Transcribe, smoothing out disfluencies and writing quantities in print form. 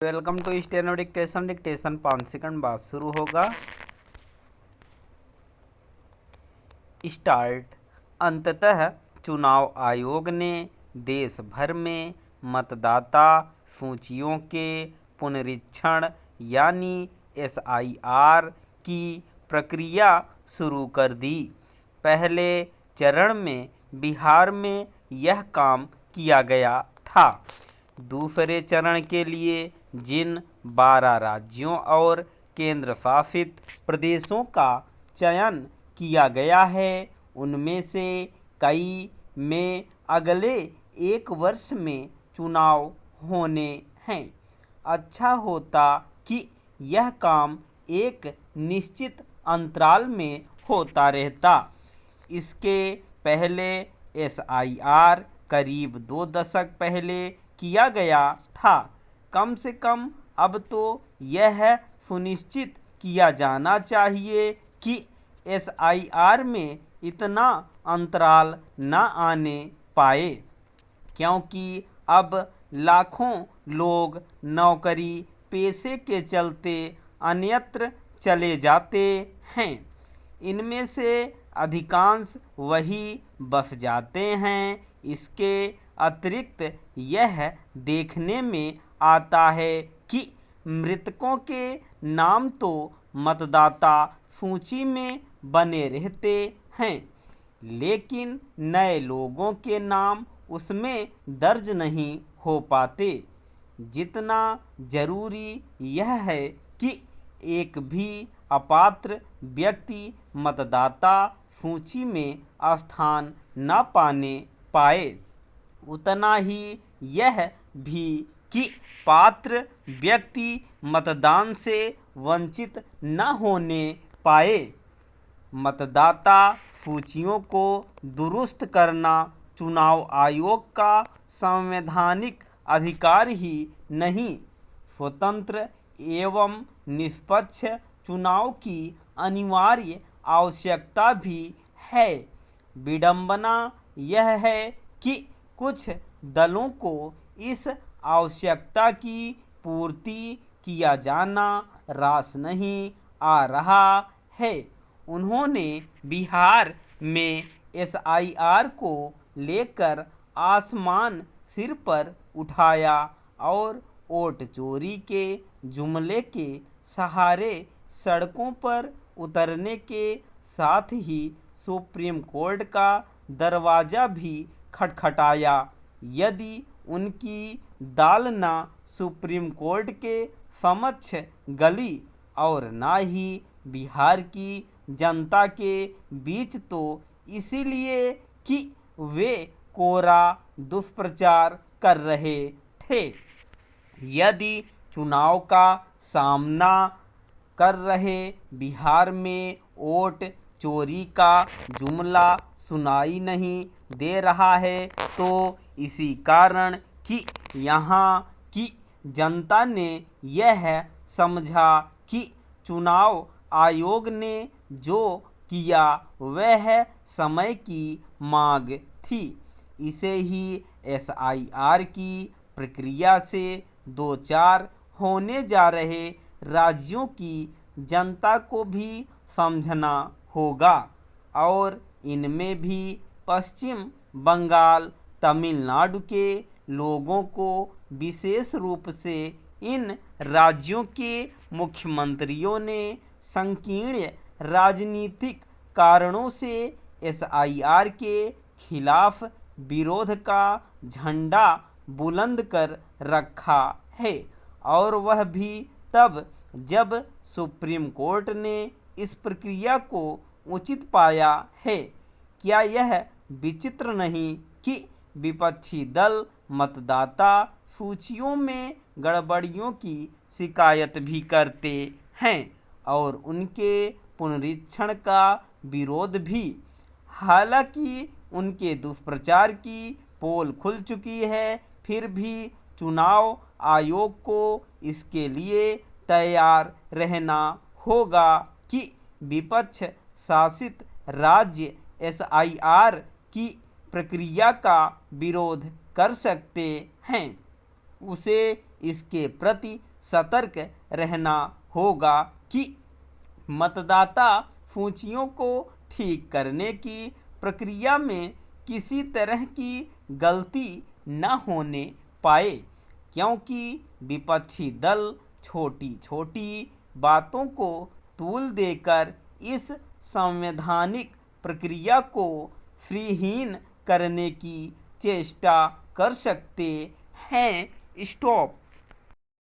Welcome to steno dictation. Dictation 5 second बाद शुरू होगा। स्टार्ट। अंततः चुनाव आयोग ने देश भर में मतदाता सूचियों के पुनरीक्षण यानी SIR की प्रक्रिया शुरू कर दी। पहले चरण में बिहार में यह काम किया गया था। दूसरे चरण के लिए जिन 12 राज्यों और केंद्र शासित प्रदेशों का चयन किया गया है उनमें से कई में अगले 1 वर्ष में चुनाव होने हैं। अच्छा होता कि यह काम एक निश्चित अंतराल में होता रहता। इसके पहले SIR करीब 2 दशक पहले किया गया था। कम से कम अब तो यह सुनिश्चित किया जाना चाहिए कि SIR में इतना अंतराल न आने पाए, क्योंकि अब लाखों लोग नौकरी पेशे के चलते अन्यत्र चले जाते हैं। इनमें से अधिकांश वही बस जाते हैं। इसके अतिरिक्त यह देखने में आता है कि मृतकों के नाम तो मतदाता सूची में बने रहते हैं, लेकिन नए लोगों के नाम उसमें दर्ज नहीं हो पाते। जितना जरूरी यह है कि एक भी अपात्र व्यक्ति मतदाता सूची में स्थान न पाने पाए, उतना ही यह भी कि पात्र व्यक्ति मतदान से वंचित न होने पाए। मतदाता सूचियों को दुरुस्त करना चुनाव आयोग का संवैधानिक अधिकार ही नहीं, स्वतंत्र एवं निष्पक्ष चुनाव की अनिवार्य आवश्यकता भी है। विडंबना यह है कि कुछ दलों को इस आवश्यकता की पूर्ति किया जाना रास नहीं आ रहा है। उन्होंने बिहार में SIR को लेकर आसमान सिर पर उठाया और वोट चोरी के जुमले के सहारे सड़कों पर उतरने के साथ ही सुप्रीम कोर्ट का दरवाजा भी खटखटाया। यदि उनकी दाल ना सुप्रीम कोर्ट के समक्ष गली और ना ही बिहार की जनता के बीच, तो इसीलिए कि वे कोरा दुष्प्रचार कर रहे थे। यदि चुनाव का सामना कर रहे बिहार में वोट चोरी का जुमला सुनाई नहीं दे रहा है, तो इसी कारण कि यहाँ की जनता ने यह समझा कि चुनाव आयोग ने जो किया वह समय की मांग थी। इसे ही SIR की प्रक्रिया से 2-4 होने जा रहे राज्यों की जनता को भी समझना होगा, और इनमें भी पश्चिम बंगाल, तमिलनाडु के लोगों को विशेष रूप से इन राज्यों के मुख्यमंत्रियों ने संकीर्ण राजनीतिक कारणों से SIR के खिलाफ विरोध का झंडा बुलंद कर रखा है, और वह भी तब जब सुप्रीम कोर्ट ने इस प्रक्रिया को उचित पाया है। क्या यह विचित्र नहीं कि विपक्षी दल मतदाता सूचियों में गड़बड़ियों की शिकायत भी करते हैं और उनके पुनरीक्षण का विरोध भी। हालांकि उनके दुष्प्रचार की पोल खुल चुकी है, फिर भी चुनाव आयोग को इसके लिए तैयार रहना होगा कि विपक्ष शासित राज्य SIR की प्रक्रिया का विरोध कर सकते हैं, उसे इसके प्रति सतर्क रहना होगा कि मतदाता सूचियों को ठीक करने की प्रक्रिया में किसी तरह की गलती न होने पाए, क्योंकि विपक्षी दल छोटी छोटी बातों को तूल देकर इस संवैधानिक प्रक्रिया को फ्रीहीन करने की चेष्टा कर सकते हैं। स्टॉप।